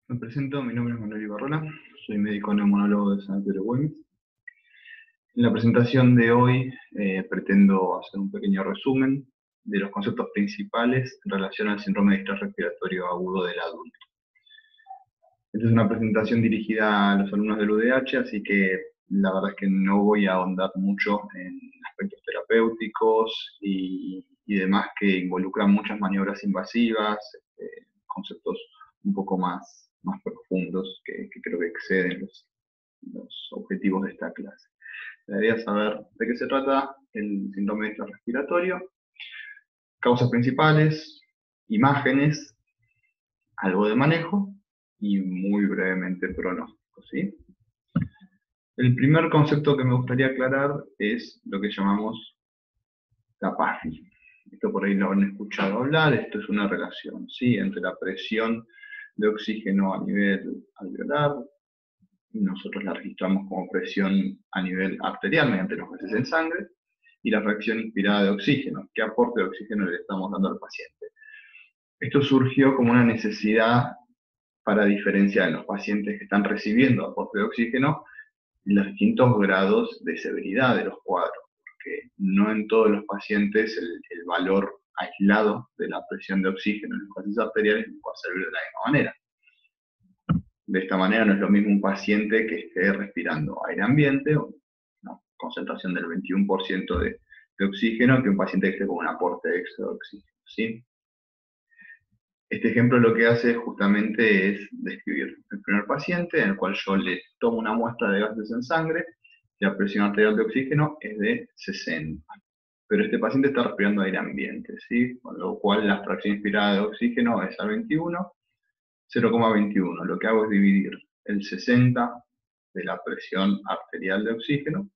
Me presento, mi nombre es Manuel Ibarrola, soy médico neumonólogo de San Pedro Güemes. En la presentación de hoy pretendo hacer un pequeño resumen de los conceptos principales en relación al síndrome de distrés respiratorio agudo del adulto. Esta es una presentación dirigida a los alumnos del UDH, así que la verdad es que no voy a ahondar mucho en aspectos terapéuticos y demás que involucran muchas maniobras invasivas, conceptos un poco más profundos que creo que exceden los objetivos de esta clase. La idea es saber de qué se trata el síndrome de distrés respiratorio, causas principales, imágenes, algo de manejo y muy brevemente pronóstico, ¿sí? El primer concepto que me gustaría aclarar es lo que llamamos la PAFI. Esto por ahí lo han escuchado hablar, esto es una relación, ¿sí?, entre la presión de oxígeno a nivel alveolar, nosotros la registramos como presión a nivel arterial mediante los gases en sangre, y la fracción inspirada de oxígeno, qué aporte de oxígeno le estamos dando al paciente. Esto surgió como una necesidad para diferenciar en los pacientes que están recibiendo aporte de oxígeno los distintos grados de severidad de los cuadros, porque no en todos los pacientes el valor aislado de la presión de oxígeno en los gases arteriales va a servir de la misma manera. De esta manera no es lo mismo un paciente que esté respirando aire ambiente, o una concentración del 21% de oxígeno, que un paciente que esté con un aporte extra de oxígeno, ¿sí? Este ejemplo lo que hace justamente es describir el primer paciente, en el cual yo le tomo una muestra de gases en sangre, y la presión arterial de oxígeno es de 60. Pero este paciente está respirando aire ambiente, ¿sí? Con lo cual la fracción inspirada de oxígeno es al 21, 0,21. Lo que hago es dividir el 60 de la presión arterial de oxígeno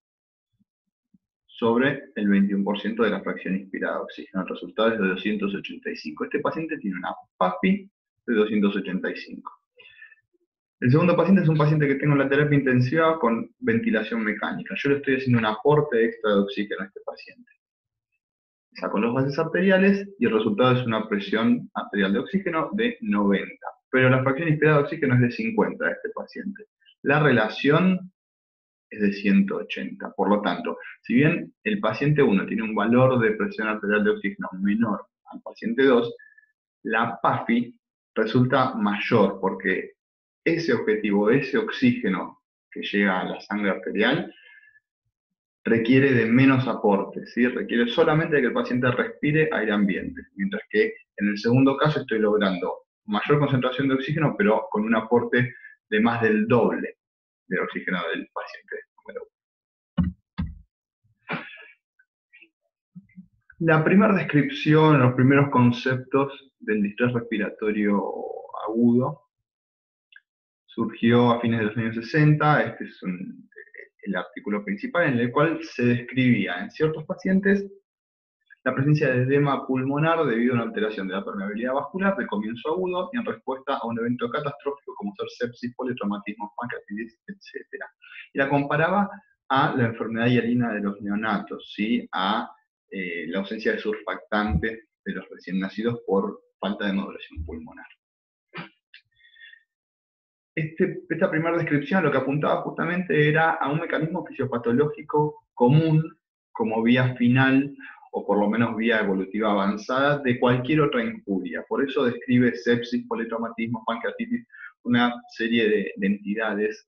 sobre el 21% de la fracción inspirada de oxígeno. El resultado es de 285. Este paciente tiene una PAFI de 285. El segundo paciente es un paciente que tengo en la terapia intensiva con ventilación mecánica. Yo le estoy haciendo un aporte extra de oxígeno a este paciente. Saco los gases arteriales y el resultado es una presión arterial de oxígeno de 90. Pero la fracción inspirada de oxígeno es de 50 de este paciente. La relación es de 180. Por lo tanto, si bien el paciente 1 tiene un valor de presión arterial de oxígeno menor al paciente 2, la PAFI resulta mayor porque ese objetivo, ese oxígeno que llega a la sangre arterial, requiere de menos aporte, ¿sí? Requiere solamente de que el paciente respire aire ambiente, mientras que en el segundo caso estoy logrando mayor concentración de oxígeno, pero con un aporte de más del doble del oxígeno del paciente número 1. La primera descripción, los primeros conceptos del distrés respiratorio agudo surgió a fines de los años 60. Este es el artículo principal en el cual se describía en ciertos pacientes la presencia de edema pulmonar debido a una alteración de la permeabilidad vascular de comienzo agudo y en respuesta a un evento catastrófico como ser sepsis, politraumatismo, pancreatitis, etc. Y la comparaba a la enfermedad hialina de los neonatos, ¿sí?, a la ausencia de surfactante de los recién nacidos por falta de modulación pulmonar. Esta primera descripción lo que apuntaba justamente era a un mecanismo fisiopatológico común como vía final, o por lo menos vía evolutiva avanzada, de cualquier otra injuria. Por eso describe sepsis, politraumatismo, pancreatitis, una serie de entidades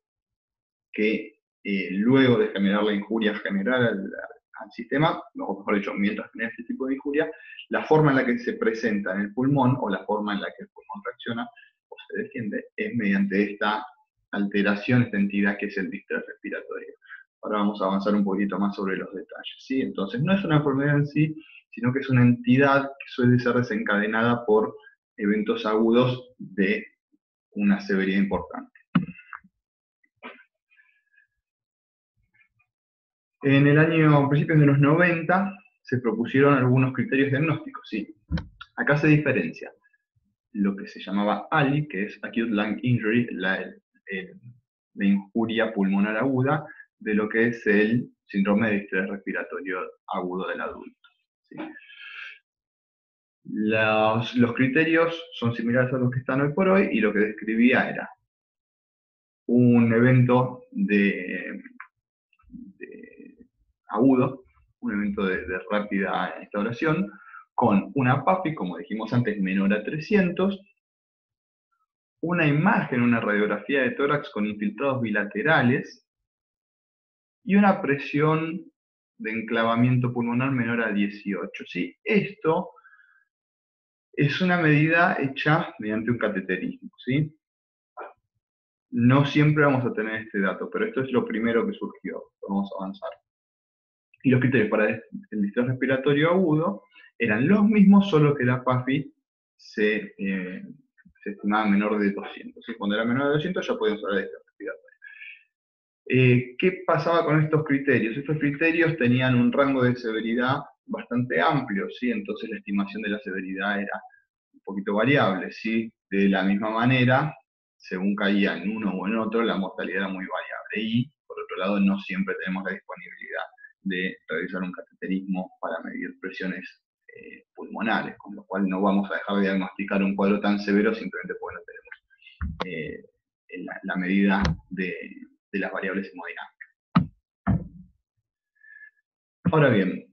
que luego de generar la injuria general al sistema, o mejor dicho, mientras genera este tipo de injuria, la forma en la que se presenta en el pulmón, o la forma en la que el pulmón reacciona o se defiende, es mediante esta alteración, esta entidad que es el distrés respiratorio. Ahora vamos a avanzar un poquito más sobre los detalles, ¿sí? Entonces, no es una enfermedad en sí, sino que es una entidad que suele ser desencadenada por eventos agudos de una severidad importante. En el año, a principios de los 90, se propusieron algunos criterios diagnósticos, ¿sí? Acá se diferencia lo que se llamaba ALI, que es Acute Lung Injury, la injuria pulmonar aguda, de lo que es el síndrome de distrés respiratorio agudo del adulto, ¿sí? Los criterios son similares a los que están hoy por hoy, y lo que describía era un evento agudo, un evento de rápida instauración, con una PAFI, como dijimos antes, menor a 300, una imagen, una radiografía de tórax con infiltrados bilaterales, y una presión de enclavamiento pulmonar menor a 18. ¿Sí? Esto es una medida hecha mediante un cateterismo. ¿Sí? No siempre vamos a tener este dato, pero esto es lo primero que surgió. Vamos a avanzar. Y los criterios para el distrés respiratorio agudo eran los mismos, solo que la PAFI se estimaba menor de 200. ¿Sí? Cuando era menor de 200 ya podíamos hablar de distrés respiratorio. ¿Qué pasaba con estos criterios? Estos criterios tenían un rango de severidad bastante amplio, ¿sí? Entonces la estimación de la severidad era un poquito variable, ¿sí? De la misma manera, según caía en uno o en otro, la mortalidad era muy variable. Y, por otro lado, no siempre tenemos la disponibilidad de realizar un cateterismo para medir presiones pulmonares, con lo cual no vamos a dejar de diagnosticar un cuadro tan severo simplemente porque no tenemos la medida de las variables hemodinámicas. Ahora bien,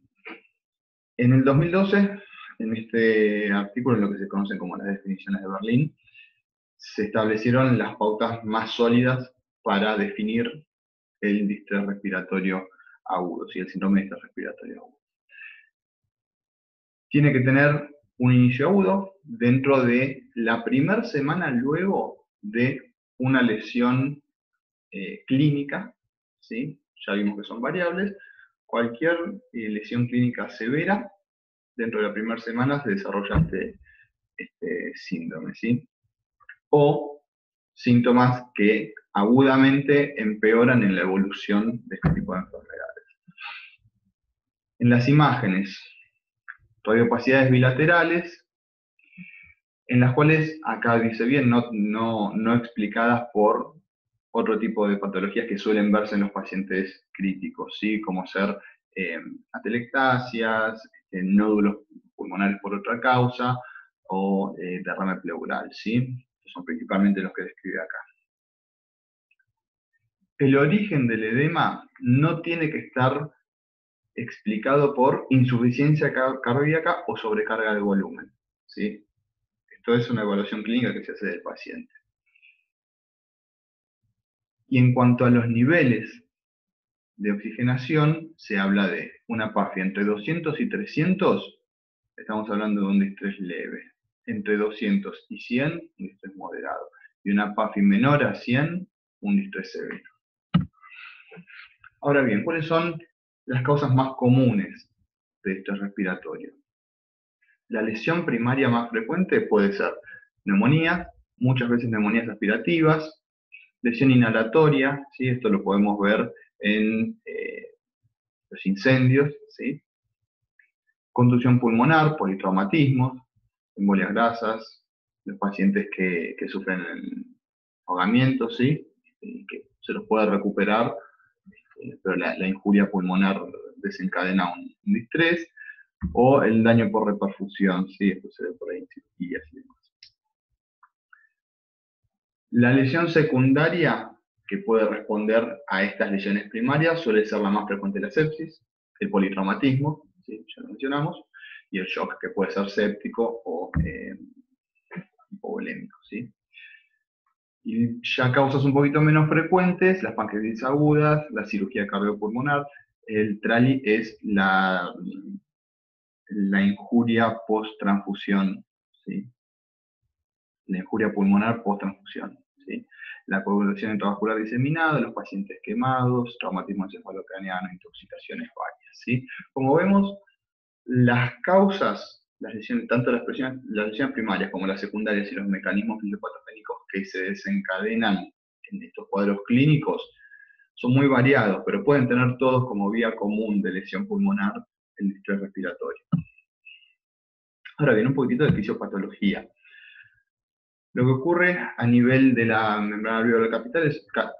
en el 2012, en este artículo, en lo que se conocen como las definiciones de Berlín, se establecieron las pautas más sólidas para definir el distrés respiratorio agudo, ¿sí? El síndrome de distrés respiratorio agudo. Tiene que tener un inicio agudo dentro de la primera semana luego de una lesión clínica, ¿sí? Ya vimos que son variables. Cualquier lesión clínica severa, dentro de la primera semana se desarrolla este síndrome, ¿sí? O síntomas que agudamente empeoran en la evolución de este tipo de enfermedades. En las imágenes, radiopacidades bilaterales, en las cuales, acá dice bien, no explicadas por otro tipo de patologías que suelen verse en los pacientes críticos, ¿sí? Como ser atelectasias, nódulos pulmonares por otra causa, o derrame pleural, ¿sí? Estos son principalmente los que describe acá. El origen del edema no tiene que estar explicado por insuficiencia cardíaca o sobrecarga de volumen, ¿sí? Esto es una evaluación clínica que se hace del paciente. Y en cuanto a los niveles de oxigenación, se habla de una PAFI entre 200 y 300, estamos hablando de un distrés leve. Entre 200 y 100, un distrés moderado. Y una PAFI menor a 100, un distrés severo. Ahora bien, ¿cuáles son las causas más comunes de distrés respiratorio? La lesión primaria más frecuente puede ser neumonía, muchas veces neumonías aspirativas, lesión inhalatoria, ¿sí? Esto lo podemos ver en los incendios, ¿sí? Contusión pulmonar, politraumatismos, embolias grasas, los pacientes que sufren ahogamiento, ¿sí? Que se los puede recuperar, pero la injuria pulmonar desencadena un distrés, o el daño por reperfusión, ¿sí? Esto se ve por ahí en cirugías y demás. La lesión secundaria que puede responder a estas lesiones primarias suele ser la más frecuente, la sepsis, el politraumatismo, ¿sí? Ya lo mencionamos, y el shock, que puede ser séptico o hipovolémico, ¿sí? Y ya causas un poquito menos frecuentes, las pancreatitis agudas, la cirugía cardiopulmonar, el TRALI es la injuria post-transfusión, ¿sí? La injuria pulmonar post-transfusión, ¿sí? La coagulación intravascular diseminada, los pacientes quemados, traumatismo encefalocraneano, intoxicaciones varias, ¿sí? Como vemos, las causas, las lesiones, tanto las lesiones primarias como las secundarias y los mecanismos fisiopatogénicos que se desencadenan en estos cuadros clínicos son muy variados, pero pueden tener todos como vía común de lesión pulmonar el distrés respiratorio. Ahora bien, un poquitito de fisiopatología. Lo que ocurre a nivel de la membrana alveolar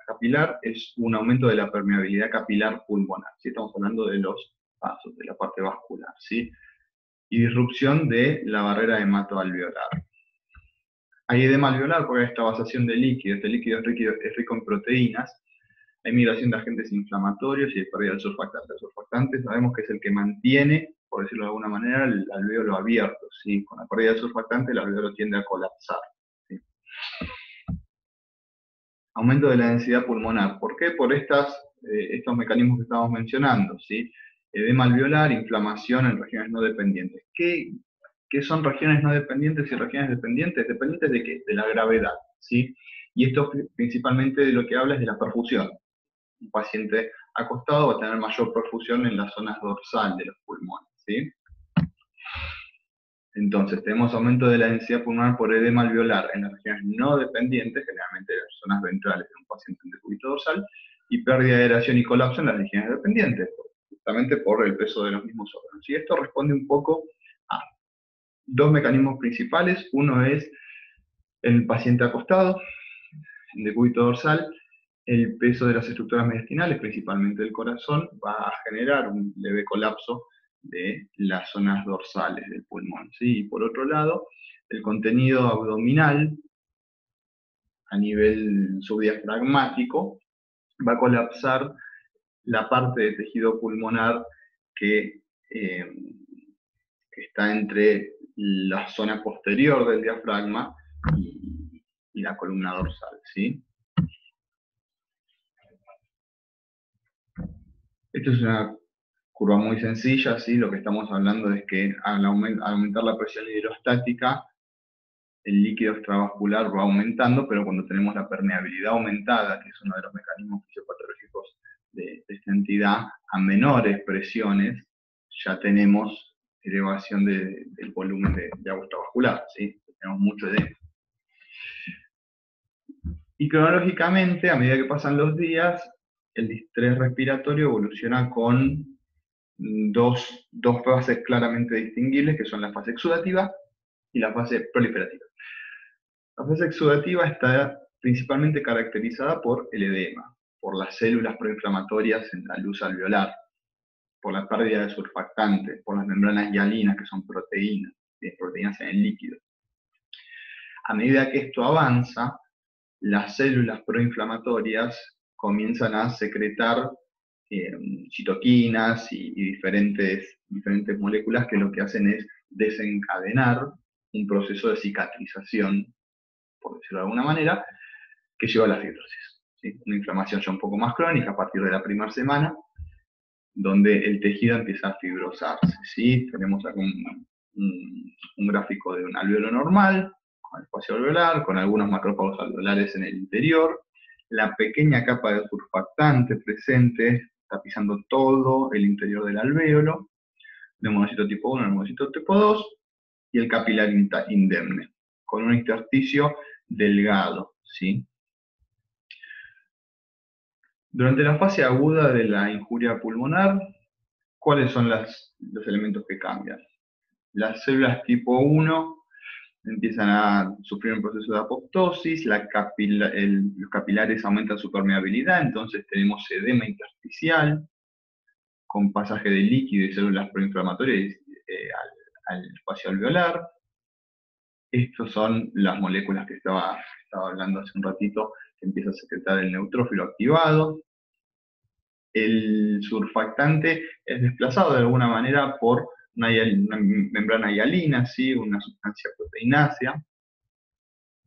capilar es un aumento de la permeabilidad capilar pulmonar, ¿sí? Estamos hablando de los vasos, de la parte vascular, ¿sí? y disrupción de la barrera hematoalveolar. Hay edema alveolar porque hay esta vasación de líquido, este líquido es rico en proteínas, hay migración de agentes inflamatorios y hay pérdida del surfactante. El surfactante sabemos que es el que mantiene, por decirlo de alguna manera, el alvéolo abierto, ¿sí? Con la pérdida del surfactante el alvéolo tiende a colapsar, ¿sí? Aumento de la densidad pulmonar. ¿Por qué? Por estos mecanismos que estamos mencionando, ¿sí? Edema alveolar, inflamación en regiones no dependientes. ¿Qué son regiones no dependientes y regiones dependientes? ¿Dependientes de qué? De la gravedad, ¿sí? Y esto principalmente de lo que habla es de la perfusión. Un paciente acostado va a tener mayor perfusión en las zonas dorsal de los pulmones, ¿sí? Entonces, tenemos aumento de la densidad pulmonar por edema alveolar en las regiones no dependientes, generalmente en las zonas ventrales de un paciente en decúbito dorsal, y pérdida de aeración y colapso en las regiones dependientes, justamente por el peso de los mismos órganos. Y esto responde un poco a dos mecanismos principales. Uno es el paciente acostado, en decúbito dorsal, el peso de las estructuras mediastinales, principalmente del corazón, va a generar un leve colapso de las zonas dorsales del pulmón, ¿sí? Y por otro lado, el contenido abdominal a nivel subdiafragmático va a colapsar la parte de tejido pulmonar que está entre la zona posterior del diafragma y la columna dorsal, ¿sí? Esto es una curva muy sencilla, ¿sí? Lo que estamos hablando es que al aumentar la presión hidrostática, el líquido extravascular va aumentando, pero cuando tenemos la permeabilidad aumentada, que es uno de los mecanismos fisiopatológicos de esta entidad, a menores presiones, ya tenemos elevación del volumen de agua extravascular, ¿sí? Tenemos mucho edema. Y cronológicamente, a medida que pasan los días, el distrés respiratorio evoluciona con dos fases claramente distinguibles, que son la fase exudativa y la fase proliferativa. La fase exudativa está principalmente caracterizada por el edema, por las células proinflamatorias en la luz alveolar, por la pérdida de surfactantes, por las membranas hialinas, que son proteínas en el líquido. A medida que esto avanza, las células proinflamatorias comienzan a secretar citoquinas y diferentes moléculas que lo que hacen es desencadenar un proceso de cicatrización, por decirlo de alguna manera, que lleva a la fibrosis, ¿sí? Una inflamación ya un poco más crónica a partir de la primera semana, donde el tejido empieza a fibrosarse, ¿sí? Tenemos acá un gráfico de un alvéolo normal, con el espacio alveolar, con algunos macrófagos alveolares en el interior, la pequeña capa de surfactante presente está pisando todo el interior del alvéolo, el monocito tipo 1, el monocito tipo 2, y el capilar indemne, con un intersticio delgado, ¿sí? Durante la fase aguda de la injuria pulmonar, ¿cuáles son los elementos que cambian? Las células tipo 1 empiezan a sufrir un proceso de apoptosis, los capilares aumentan su permeabilidad, entonces tenemos edema intersticial, con pasaje de líquido y células proinflamatorias al espacio alveolar. Estas son las moléculas que estaba hablando hace un ratito, que empieza a secretar el neutrófilo activado. El surfactante es desplazado de alguna manera por una membrana hialina, ¿sí? Una sustancia proteinácea.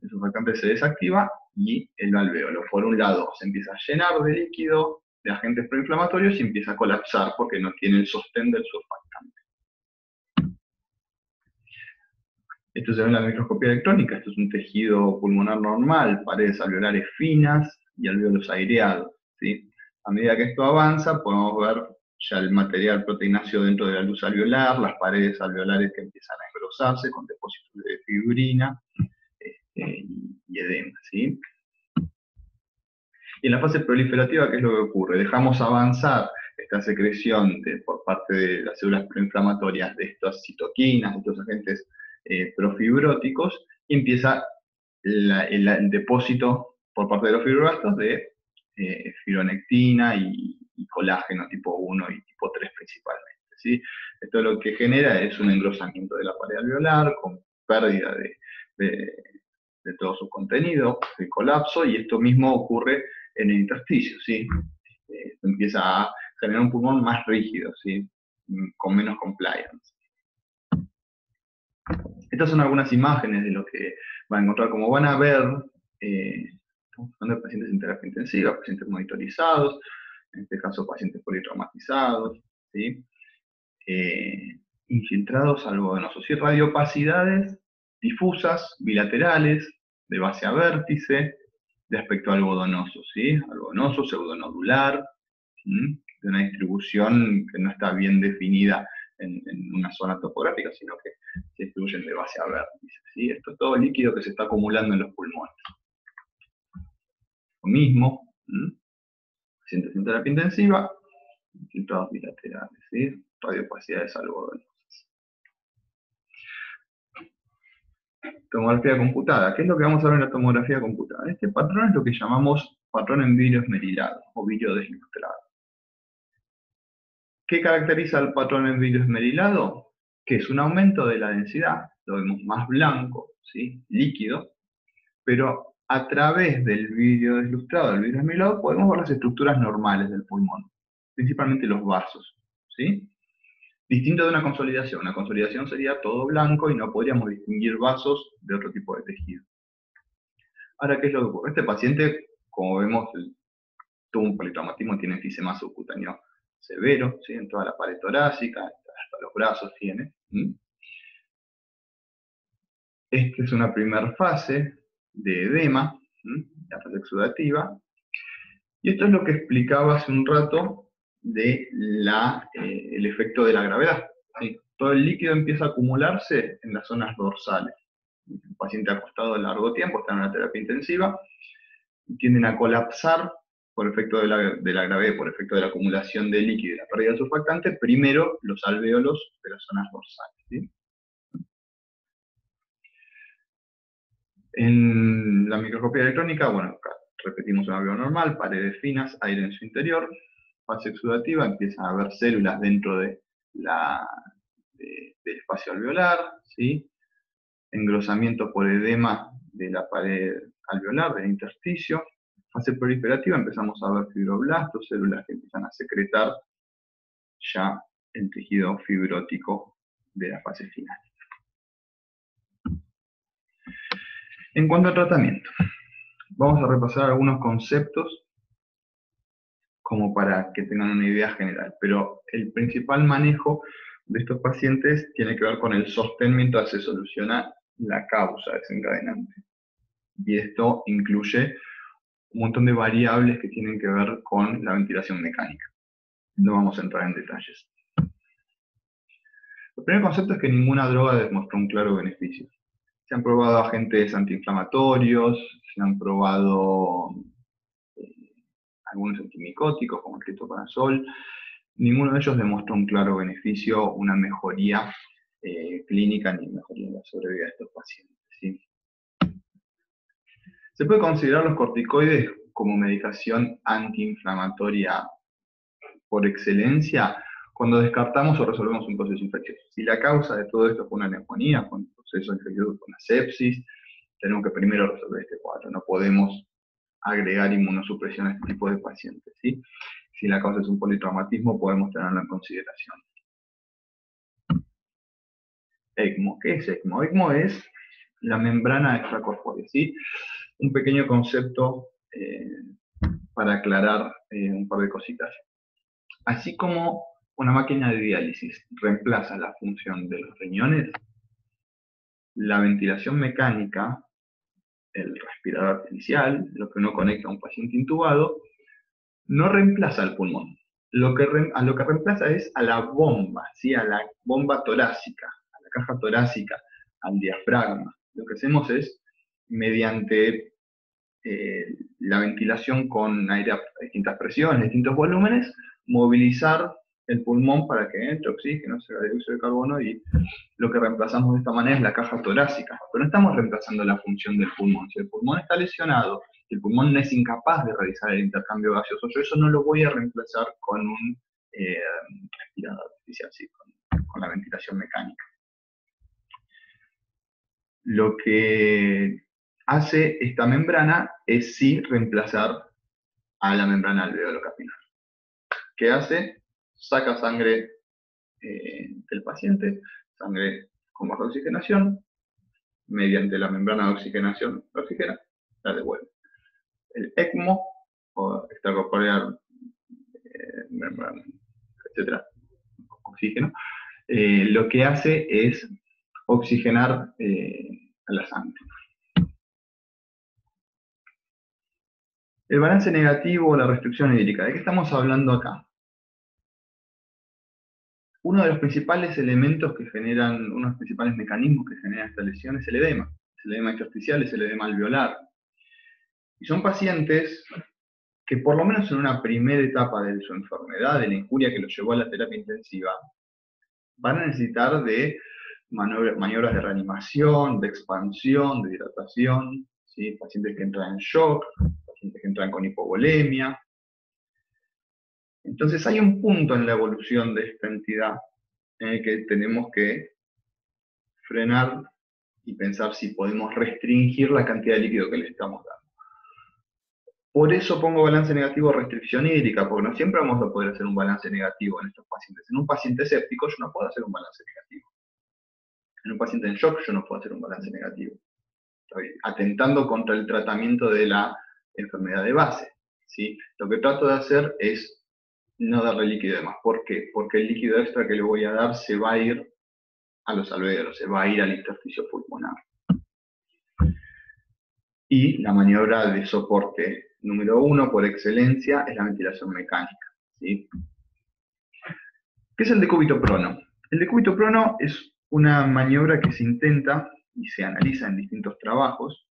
El surfactante se desactiva y el alvéolo, por un lado, se empieza a llenar de líquido, de agentes proinflamatorios, y empieza a colapsar porque no tiene el sostén del surfactante. Esto se ve en la microscopía electrónica. Esto es un tejido pulmonar normal, paredes alveolares finas y alvéolos aireados, ¿sí? A medida que esto avanza, podemos ver ya el material proteináceo dentro de la luz alveolar, las paredes alveolares que empiezan a engrosarse con depósitos de fibrina y edema, ¿sí? Y en la fase proliferativa, ¿qué es lo que ocurre? Dejamos avanzar esta secreción por parte de las células proinflamatorias de estas citoquinas, de estos agentes profibróticos, y empieza el depósito por parte de los fibroblastos de fibronectina y colágeno tipo 1 y tipo 3 principalmente, ¿sí? Esto lo que genera es un engrosamiento de la pared alveolar con pérdida de todo su contenido, de colapso, y esto mismo ocurre en el intersticio, ¿sí? Empieza a generar un pulmón más rígido, ¿sí? Con menos compliance. Estas son algunas imágenes de lo que van a encontrar. Como van a ver, estamos hablando de pacientes en terapia intensiva, pacientes monitorizados, en este caso pacientes politraumatizados, ¿sí? Infiltrados algodonosos y radiopacidades difusas, bilaterales, de base a vértice, de aspecto algodonoso, ¿sí? Algodonoso, pseudonodular, de una distribución que no está bien definida en una zona topográfica, sino que se distribuyen de base a vértice, ¿sí? Esto es todo líquido que se está acumulando en los pulmones. Lo mismo, pacientes en terapia intensiva, infiltrados bilaterales, ¿sí? Radiopacidades algodonosas. Tomografía computada. ¿Qué es lo que vamos a ver en la tomografía computada? Este patrón es lo que llamamos patrón en vidrio esmerilado o vidrio deslustrado. ¿Qué caracteriza el patrón en vidrio esmerilado? Que es un aumento de la densidad, lo vemos más blanco, ¿sí? Líquido, pero a través del vidrio deslustrado, del vidrio esmerilado, podemos ver las estructuras normales del pulmón, principalmente los vasos, ¿sí? Distinto de una consolidación sería todo blanco y no podríamos distinguir vasos de otro tipo de tejido. Ahora, ¿qué es lo que ocurre? Este paciente, como vemos, tuvo un politraumatismo, tiene enfisema subcutáneo severo, ¿sí? En toda la pared torácica, hasta los brazos tiene. Esta es una primera fase de edema, la fase exudativa, y esto es lo que explicaba hace un rato de el efecto de la gravedad, ¿sí? Todo el líquido empieza a acumularse en las zonas dorsales. El paciente acostado largo tiempo, está en una terapia intensiva, y tienden a colapsar por efecto de la gravedad, por efecto de la acumulación de líquido y la pérdida de surfactante, primero los alvéolos de las zonas dorsales, ¿sí? En la microscopía electrónica, bueno, acá repetimos un alveolo normal, paredes finas, aire en su interior, fase exudativa, empiezan a haber células dentro del espacio alveolar, ¿sí? Engrosamiento por edema de la pared alveolar, del intersticio. Fase proliferativa, empezamos a ver fibroblastos, células que empiezan a secretar ya el tejido fibrótico de la fase final. En cuanto al tratamiento, vamos a repasar algunos conceptos como para que tengan una idea general, pero el principal manejo de estos pacientes tiene que ver con el sostén mientras se soluciona la causa desencadenante. Y esto incluye un montón de variables que tienen que ver con la ventilación mecánica. No vamos a entrar en detalles. El primer concepto es que ninguna droga demostró un claro beneficio. Se han probado agentes antiinflamatorios, se han probado algunos antimicóticos como el ketoconazol. Ninguno de ellos demostró un claro beneficio, una mejoría clínica ni mejoría en la sobrevida de estos pacientes, ¿sí? Se puede considerar los corticoides como medicación antiinflamatoria por excelencia cuando descartamos o resolvemos un proceso infeccioso. Si la causa de todo esto fue una neumonía, fue un proceso infeccioso, fue una sepsis, tenemos que primero resolver este cuadro. No podemos agregar inmunosupresión a este tipo de pacientes, ¿sí? Si la causa es un politraumatismo, podemos tenerlo en consideración. ECMO. ¿Qué es ECMO? ECMO es la membrana extracorpórea, ¿sí? Un pequeño concepto para aclarar un par de cositas. Así como una máquina de diálisis reemplaza la función de los riñones, la ventilación mecánica, el respirador artificial, lo que uno conecta a un paciente intubado, no reemplaza al pulmón. A lo que reemplaza es a la bomba, ¿sí? A la bomba torácica, a la caja torácica, al diafragma. Lo que hacemos es, mediante la ventilación con aire a distintas presiones, distintos volúmenes, movilizar el pulmón para que entre oxígeno, se haga dióxido de carbono, y lo que reemplazamos de esta manera es la caja torácica. Pero no estamos reemplazando la función del pulmón. Si el pulmón está lesionado, si el pulmón no es incapaz de realizar el intercambio gaseoso, yo eso no lo voy a reemplazar con un respirador artificial, sí, con la ventilación mecánica. Lo que hace esta membrana es sí reemplazar a la membrana alveolo capilar. ¿Qué hace? Saca sangre del paciente, sangre con baja oxigenación, mediante la membrana de oxigenación, la oxigena, la devuelve. El ECMO, o extracorporeal, membrana, etcétera, oxígeno, lo que hace es oxigenar a la sangre. El balance negativo o la restricción hídrica, ¿de qué estamos hablando acá? Uno de los principales elementos que generan, uno de los principales mecanismos que generan esta lesión es el edema. Es el edema intersticial, es el edema alveolar. Y son pacientes que por lo menos en una primera etapa de su enfermedad, de la injuria que los llevó a la terapia intensiva, van a necesitar de maniobras de reanimación, de expansión, de hidratación, ¿sí? Pacientes que entran en shock, pacientes que entran con hipovolemia. Entonces hay un punto en la evolución de esta entidad en el que tenemos que frenar y pensar si podemos restringir la cantidad de líquido que le estamos dando. Por eso pongo balance negativo o restricción hídrica, porque no siempre vamos a poder hacer un balance negativo en estos pacientes. En un paciente séptico yo no puedo hacer un balance negativo. En un paciente en shock yo no puedo hacer un balance negativo. Estoy atentando contra el tratamiento de la enfermedad de base, ¿sí? Lo que trato de hacer es no darle líquido de más. ¿Por qué? Porque el líquido extra que le voy a dar se va a ir a los alvéolos, se va a ir al intersticio pulmonar. Y la maniobra de soporte número 1 por excelencia es la ventilación mecánica, ¿sí? ¿Qué es el decúbito prono? El decúbito prono es una maniobra que se intenta y se analiza en distintos trabajos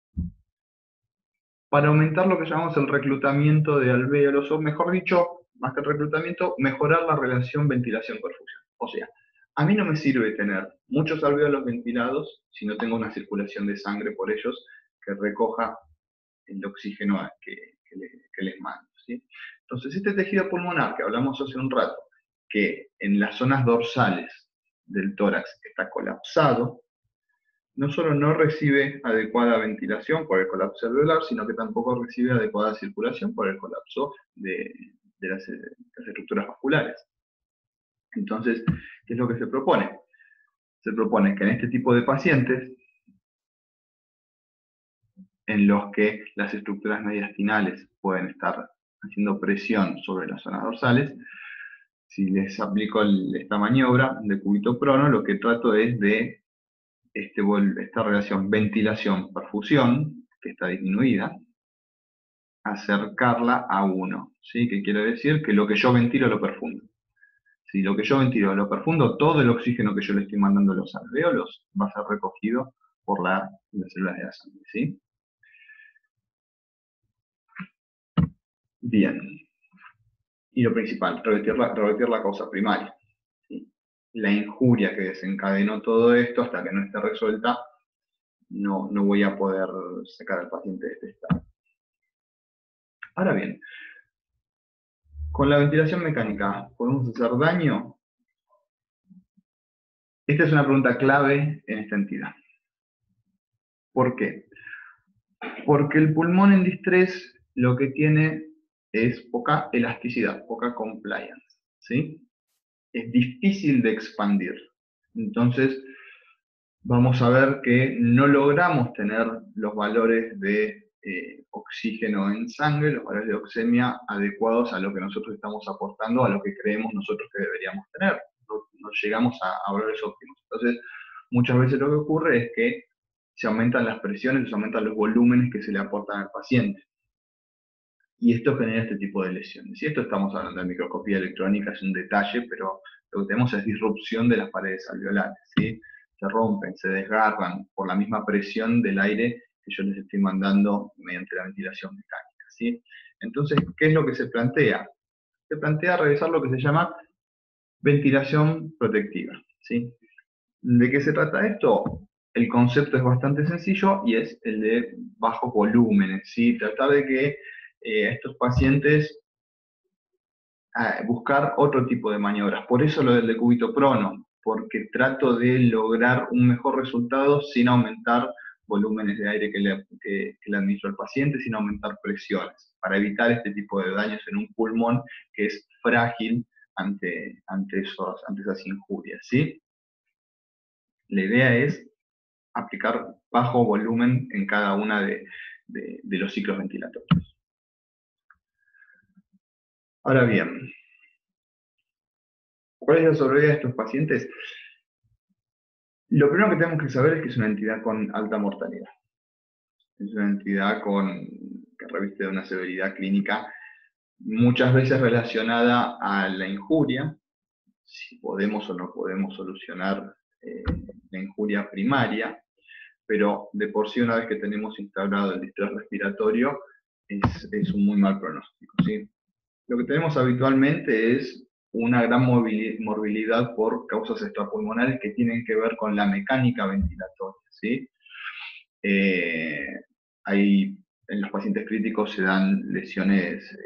para aumentar lo que llamamos el reclutamiento de alvéolos, o mejor dicho, más que el reclutamiento, mejorar la relación ventilación-perfusión. O sea, a mí no me sirve tener muchos alvéolos ventilados si no tengo una circulación de sangre por ellos que recoja el oxígeno que les mando, ¿sí? Entonces, este tejido pulmonar que hablamos hace un rato, que en las zonas dorsales del tórax está colapsado, no solo no recibe adecuada ventilación por el colapso alveolar, sino que tampoco recibe adecuada circulación por el colapso de las estructuras vasculares. Entonces, ¿qué es lo que se propone? Se propone que en este tipo de pacientes, en los que las estructuras mediastinales pueden estar haciendo presión sobre las zonas dorsales, si les aplico esta maniobra de cúbito prono, lo que trato es de esta relación ventilación-perfusión, que está disminuida, acercarla a 1, ¿sí? Que quiere decir que lo que yo ventilo lo perfundo. Si lo que yo ventilo lo perfundo, todo el oxígeno que yo le estoy mandando a los alvéolos va a ser recogido por las células de la sangre, ¿sí? Bien. Y lo principal, revertir la causa primaria, ¿sí? La injuria que desencadenó todo esto, hasta que no esté resuelta, no voy a poder sacar al paciente de este estado. Ahora bien, con la ventilación mecánica, ¿podemos hacer daño? Esta es una pregunta clave en esta entidad. ¿Por qué? Porque el pulmón en distrés lo que tiene es poca elasticidad, poca compliance, ¿sí? Es difícil de expandir. Entonces, vamos a ver que no logramos tener los valores de oxígeno en sangre, los valores de oxemia adecuados a lo que nosotros estamos aportando, a lo que creemos nosotros que deberíamos tener. No llegamos a valores óptimos. Entonces, muchas veces lo que ocurre es que se aumentan las presiones, se aumentan los volúmenes que se le aportan al paciente. Y esto genera este tipo de lesiones. Y esto estamos hablando de microscopía electrónica, es un detalle, pero lo que tenemos es disrupción de las paredes alveolares, ¿sí? Se rompen, se desgarran por la misma presión del aire que yo les estoy mandando mediante la ventilación mecánica, ¿sí? Entonces, ¿qué es lo que se plantea? Se plantea realizar lo que se llama ventilación protectiva, ¿sí? ¿De qué se trata esto? El concepto es bastante sencillo y es el de bajos volúmenes, ¿sí? Tratar de que estos pacientes buscar otro tipo de maniobras. Por eso lo del decúbito prono, porque trato de lograr un mejor resultado sin aumentar volúmenes de aire que le administro al paciente, sin aumentar presiones, para evitar este tipo de daños en un pulmón que es frágil ante esas injurias, ¿sí? La idea es aplicar bajo volumen en cada una de los ciclos ventilatorios. Ahora bien, ¿cuál es la sobrevida de estos pacientes? Lo primero que tenemos que saber es que es una entidad con alta mortalidad. Es una entidad que reviste de una severidad clínica muchas veces relacionada a la injuria, si podemos o no podemos solucionar la injuria primaria, pero de por sí una vez que tenemos instaurado el distrés respiratorio es un muy mal pronóstico, ¿sí? Lo que tenemos habitualmente es una gran morbilidad por causas extrapulmonares que tienen que ver con la mecánica ventilatoria, ¿sí? En los pacientes críticos se dan lesiones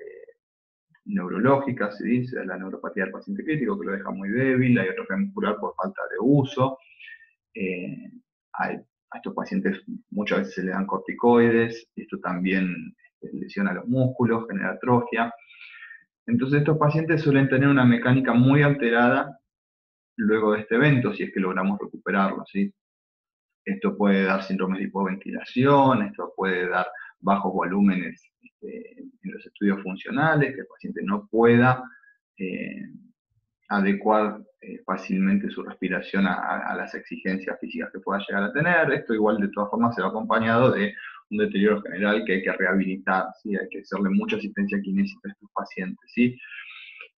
neurológicas, ¿sí? Se da la neuropatía del paciente crítico que lo deja muy débil, la hipertrofia muscular por falta de uso. A estos pacientes muchas veces se le dan corticoides, y esto también lesiona los músculos, genera atrofia. Entonces estos pacientes suelen tener una mecánica muy alterada luego de este evento, si es que logramos recuperarlo, ¿sí? Esto puede dar síndromes de hipoventilación, esto puede dar bajos volúmenes en los estudios funcionales, que el paciente no pueda adecuar fácilmente su respiración a las exigencias físicas que pueda llegar a tener. Esto igual de todas formas se va acompañado de un deterioro general que hay que rehabilitar, ¿sí? Hay que hacerle mucha asistencia kinésica a estos pacientes, ¿sí?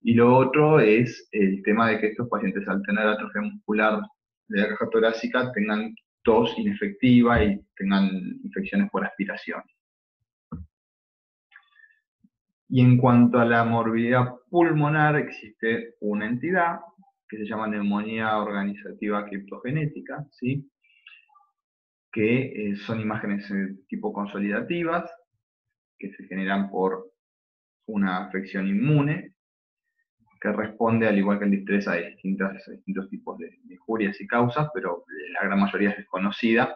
Y lo otro es el tema de que estos pacientes al tener atrofia muscular de la caja torácica tengan tos inefectiva y tengan infecciones por aspiración. Y en cuanto a la morbilidad pulmonar, existe una entidad que se llama neumonía organizativa criptogenética, ¿sí? Que son imágenes tipo consolidativas, que se generan por una afección inmune, que responde, al igual que el distrés, a distintos tipos de injurias y causas, pero la gran mayoría es desconocida,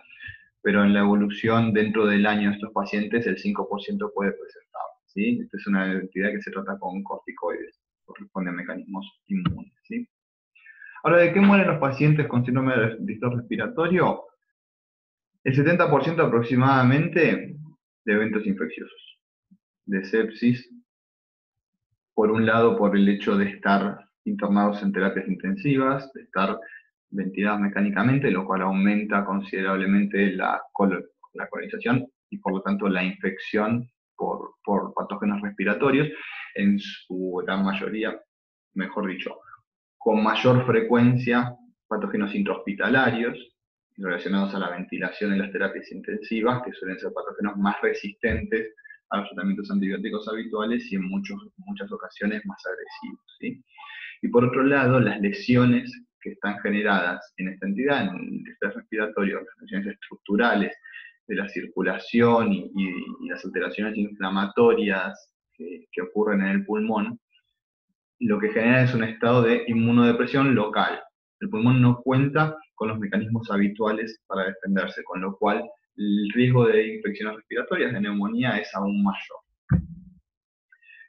pero en la evolución dentro del año de estos pacientes el 5% puede presentar, ¿sí? Esta es una entidad que se trata con corticoides, corresponde a mecanismos inmunes, ¿sí? Ahora, ¿de qué mueren los pacientes con síndrome de distrés respiratorio? El 70% aproximadamente de eventos infecciosos, de sepsis, por un lado por el hecho de estar internados en terapias intensivas, de estar ventilados mecánicamente, lo cual aumenta considerablemente la colonización y por lo tanto la infección por patógenos respiratorios, en su gran mayoría, mejor dicho, con mayor frecuencia patógenos intrahospitalarios relacionados a la ventilación en las terapias intensivas, que suelen ser patógenos más resistentes a los tratamientos antibióticos habituales y en muchas ocasiones más agresivos, ¿sí? Y por otro lado, las lesiones que están generadas en esta entidad, en el distrés respiratorio, las lesiones estructurales de la circulación y las alteraciones inflamatorias que ocurren en el pulmón, lo que genera es un estado de inmunodepresión local. El pulmón no cuenta con los mecanismos habituales para defenderse, con lo cual el riesgo de infecciones respiratorias, de neumonía, es aún mayor.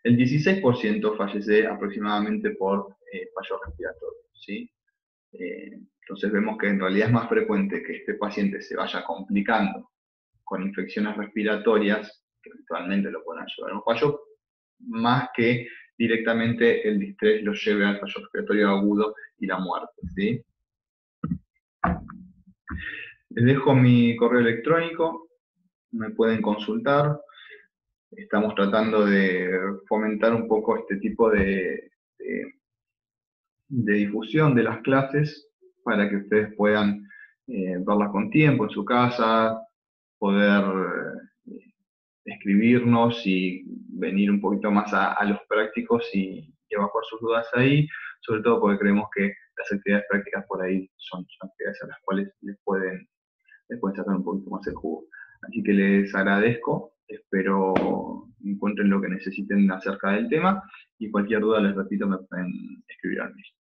El 16% fallece aproximadamente por fallo respiratorio, ¿sí? Entonces vemos que en realidad es más frecuente que este paciente se vaya complicando con infecciones respiratorias, que eventualmente lo puedan llevar a un fallo, más que directamente el distrés lo lleve al fallo respiratorio agudo y la muerte, ¿sí? Les dejo mi correo electrónico, me pueden consultar. Estamos tratando de fomentar un poco este tipo de difusión de las clases para que ustedes puedan verlas con tiempo en su casa, poder escribirnos y venir un poquito más a los prácticos y evacuar sus dudas ahí, sobre todo porque creemos que las actividades prácticas por ahí son actividades a las cuales les pueden sacar un poquito más el jugo. Así que les agradezco, espero encuentren lo que necesiten acerca del tema y cualquier duda, les repito, me pueden escribir al mail.